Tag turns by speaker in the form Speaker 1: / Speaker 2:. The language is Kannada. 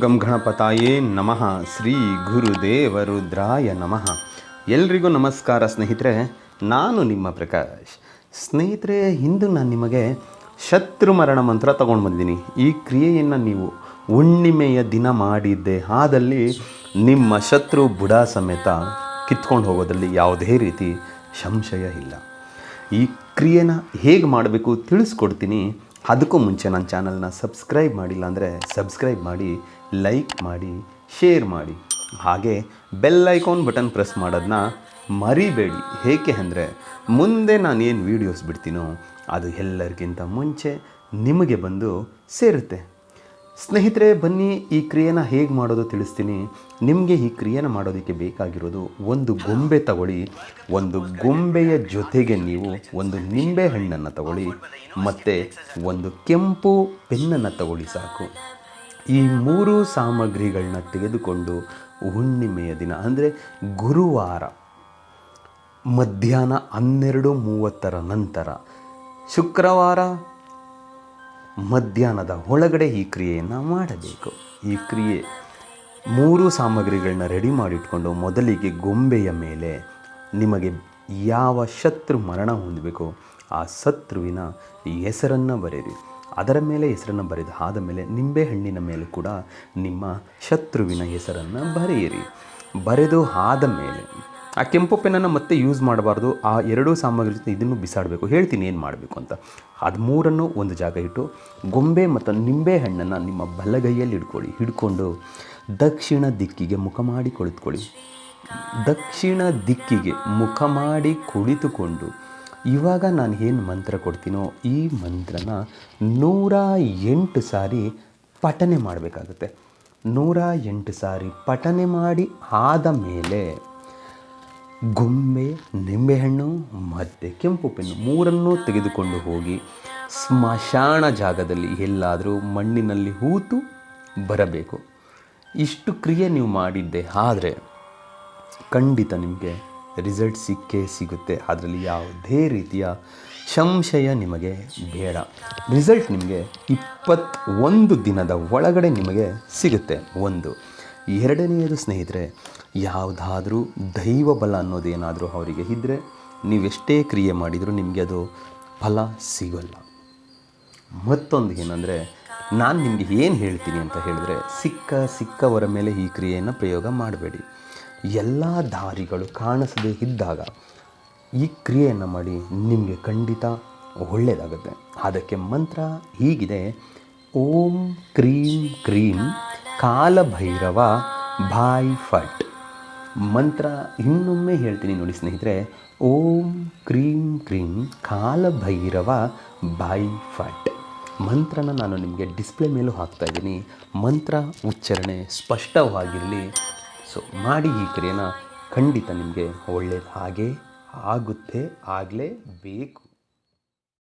Speaker 1: ಗಂ ಗಣಪತಾಯೇ ನಮಃ. ಶ್ರೀ ಗುರುದೇವ ರುದ್ರಾಯ ನಮಃ. ಎಲ್ರಿಗೂ ನಮಸ್ಕಾರ ಸ್ನೇಹಿತರೆ, ನಾನು ನಿಮ್ಮ ಪ್ರಕಾಶ್. ಸ್ನೇಹಿತರೆ, ಇಂದು ನಾನು ನಿಮಗೆ ಶತ್ರು ಮರಣ ಮಂತ್ರ ತಗೊಂಡು ಬಂದಿದ್ದೀನಿ. ಈ ಕ್ರಿಯೆಯನ್ನು ನೀವು ಹುಣ್ಣಿಮೆಯ ದಿನ ಮಾಡಿದ್ದೆ ಆದಲ್ಲಿ ನಿಮ್ಮ ಶತ್ರು ಬುಡ ಸಮೇತ ಕಿತ್ಕೊಂಡು ಹೋಗೋದ್ರಲ್ಲಿ ಯಾವುದೇ ರೀತಿ ಸಂಶಯ ಇಲ್ಲ. ಈ ಕ್ರಿಯೆನ ಹೇಗೆ ಮಾಡಬೇಕು ತಿಳಿಸ್ಕೊಡ್ತೀನಿ. ಅದಕ್ಕೂ ಮುಂಚೆ ನನ್ನ ಚಾನಲ್ನ ಸಬ್ಸ್ಕ್ರೈಬ್ ಮಾಡಿಲ್ಲ ಅಂದರೆ ಸಬ್ಸ್ಕ್ರೈಬ್ ಮಾಡಿ, ಲೈಕ್ ಮಾಡಿ, ಶೇರ್ ಮಾಡಿ, ಹಾಗೆ ಬೆಲ್ ಐಕಾನ್ ಬಟನ್ ಪ್ರೆಸ್ ಮಾಡೋದನ್ನ ಮರಿಬೇಡಿ. ಏಕೆ ಅಂದರೆ ಮುಂದೆ ನಾನೇನು ವೀಡಿಯೋಸ್ ಬಿಡ್ತೀನೋ ಅದು ಎಲ್ಲರಿಗಿಂತ ಮುಂಚೆ ನಿಮಗೆ ಬಂದು ಸೇರುತ್ತೆ. ಸ್ನೇಹಿತರೆ, ಬನ್ನಿ ಈ ಕ್ರಿಯೆನ ಹೇಗೆ ಮಾಡೋದು ತಿಳಿಸ್ತೀನಿ. ನಿಮಗೆ ಈ ಕ್ರಿಯೆನ ಮಾಡೋದಕ್ಕೆ ಬೇಕಾಗಿರೋದು ಒಂದು ಗೊಂಬೆ ತಗೊಳ್ಳಿ. ಒಂದು ಗೊಂಬೆಯ ಜೊತೆಗೆ ನೀವು ಒಂದು ನಿಂಬೆ ಹಣ್ಣನ್ನು ತಗೊಳ್ಳಿ ಮತ್ತು ಒಂದು ಕೆಂಪು ಪೆನ್ನನ್ನು ತಗೊಳ್ಳಿ, ಸಾಕು. ಈ ಮೂರು ಸಾಮಗ್ರಿಗಳನ್ನ ತೆಗೆದುಕೊಂಡು ಹುಣ್ಣಿಮೆಯ ದಿನ ಅಂದರೆ ಗುರುವಾರ ಮಧ್ಯಾಹ್ನ 12:30 ನಂತರ, ಶುಕ್ರವಾರ ಮಧ್ಯಾಹ್ನದ ಒಳಗಡೆ ಈ ಕ್ರಿಯೆಯನ್ನು ಮಾಡಬೇಕು. ಈ ಕ್ರಿಯೆ ಮೂರು ಸಾಮಗ್ರಿಗಳನ್ನ ರೆಡಿ ಮಾಡಿಟ್ಕೊಂಡು ಮೊದಲಿಗೆ ಗೊಂಬೆಯ ಮೇಲೆ ನಿಮಗೆ ಯಾವ ಶತ್ರು ಮರಣ ಹೊಂದಬೇಕೋ ಆ ಶತ್ರುವಿನ ಹೆಸರನ್ನು ಬರೆಯಿರಿ. ಅದರ ಮೇಲೆ ಹೆಸರನ್ನು ಬರೆದು ಆದ ಮೇಲೆ ನಿಂಬೆಹಣ್ಣಿನ ಮೇಲೆ ಕೂಡ ನಿಮ್ಮ ಶತ್ರುವಿನ ಹೆಸರನ್ನು ಬರೆಯಿರಿ. ಬರೆದು ಆದ ಮೇಲೆ ಆ ಕೆಂಪು ಪೆನ್ನನ್ನು ಮತ್ತೆ ಯೂಸ್ ಮಾಡಬಾರ್ದು. ಆ ಎರಡೂ ಸಾಮಗ್ರಿ ಜೊತೆ ಇದನ್ನು ಬಿಸಾಡಬೇಕು. ಹೇಳ್ತೀನಿ ಏನು ಮಾಡಬೇಕು ಅಂತ. ಅದು ಮೂರನ್ನು ಒಂದು ಜಾಗ ಇಟ್ಟು ಗೊಂಬೆ ಮತ್ತು ನಿಂಬೆ ಹಣ್ಣನ್ನು ನಿಮ್ಮ ಬಲಗೈಯಲ್ಲಿ ಹಿಡ್ಕೊಂಡು ದಕ್ಷಿಣ ದಿಕ್ಕಿಗೆ ಮುಖ ಮಾಡಿ ಕುಳಿತುಕೊಳ್ಳಿ. ದಕ್ಷಿಣ ದಿಕ್ಕಿಗೆ ಮುಖ ಮಾಡಿ ಕುಳಿತುಕೊಂಡು ಇವಾಗ ನಾನು ಏನು ಮಂತ್ರ ಕೊಡ್ತೀನೋ ಈ ಮಂತ್ರನ 108 ಸಾರಿ ಪಠನೆ ಮಾಡಬೇಕಾಗುತ್ತೆ. 108 ಸಾರಿ ಪಠನೆ ಮಾಡಿ ಆದ ಮೇಲೆ ಗೊಂಬೆ, ನಿಂಬೆಹಣ್ಣು ಮತ್ತು ಕೆಂಪು ಪೆನ್ನು ಮೂರನ್ನೂ ತೆಗೆದುಕೊಂಡು ಹೋಗಿ ಸ್ಮಶಾನ ಜಾಗದಲ್ಲಿ ಎಲ್ಲಾದರೂ ಮಣ್ಣಿನಲ್ಲಿ ಹೂತು ಬರಬೇಕು. ಇಷ್ಟು ಕ್ರಿಯೆ ನೀವು ಮಾಡಿದ್ದೆ ಆದರೆ ಖಂಡಿತ ನಿಮಗೆ ರಿಸಲ್ಟ್ ಸಿಕ್ಕೇ ಸಿಗುತ್ತೆ. ಅದರಲ್ಲಿ ಯಾವುದೇ ರೀತಿಯ ಸಂಶಯ ನಿಮಗೆ ಬೇಡ. ರಿಸಲ್ಟ್ ನಿಮಗೆ 21 ದಿನದ ಒಳಗಡೆ ನಿಮಗೆ ಸಿಗುತ್ತೆ. ಒಂದು. ಎರಡನೆಯದು ಸ್ನೇಹಿತರೆ, ಯಾವುದಾದ್ರೂ ದೈವ ಬಲ ಅನ್ನೋದೇನಾದರೂ ಅವರಿಗೆ ಇದ್ದರೆ ನೀವೆಷ್ಟೇ ಕ್ರಿಯೆ ಮಾಡಿದರೂ ನಿಮಗೆ ಅದು ಫಲ ಸಿಗೋಲ್ಲ. ಮತ್ತೊಂದು ಏನಂದರೆ, ನಾನು ನಿಮಗೆ ಏನು ಹೇಳ್ತೀನಿ ಅಂತ ಹೇಳಿದ್ರೆ, ಸಿಕ್ಕವರ ಮೇಲೆ ಈ ಕ್ರಿಯೆಯನ್ನು ಪ್ರಯೋಗ ಮಾಡಬೇಡಿ. ಎಲ್ಲ ದಾರಿಗಳು ಕಾಣಿಸದೇ ಇದ್ದಾಗ ಈ ಕ್ರಿಯೆಯನ್ನು ಮಾಡಿ, ನಿಮಗೆ ಖಂಡಿತ ಒಳ್ಳೆಯದಾಗುತ್ತೆ. ಅದಕ್ಕೆ ಮಂತ್ರ ಹೀಗಿದೆ: ಓಂ ಕ್ರೀಂ ಕ್ರೀಂ ಕಾಲಭೈರವ ಭಾಯ್ ಫಟ್. ಮಂತ್ರ ಇನ್ನೊಮ್ಮೆ ಹೇಳ್ತೀನಿ ನೋಡಿ ಸ್ನೇಹಿತರೆ. ಓಂ ಕ್ರೀಂ ಕ್ರೀಂ ಕಾಲಭೈರವ ಭಾಯ್ ಫಟ್. ಮಂತ್ರನ ನಾನು ನಿಮಗೆ ಡಿಸ್ಪ್ಲೇ ಮೇಲೂ ಹಾಕ್ತಾಯಿದ್ದೀನಿ. ಮಂತ್ರ ಉಚ್ಚಾರಣೆ ಸ್ಪಷ್ಟವಾಗಿರಲಿ. ಸೊ ಮಾಡಿ ಈ ಕ್ರಿಯೆನ, ಖಂಡಿತ ನಿಮಗೆ ಒಳ್ಳೆಯದು ಹಾಗೇ ಆಗುತ್ತೆ, ಆಗಲೇಬೇಕು.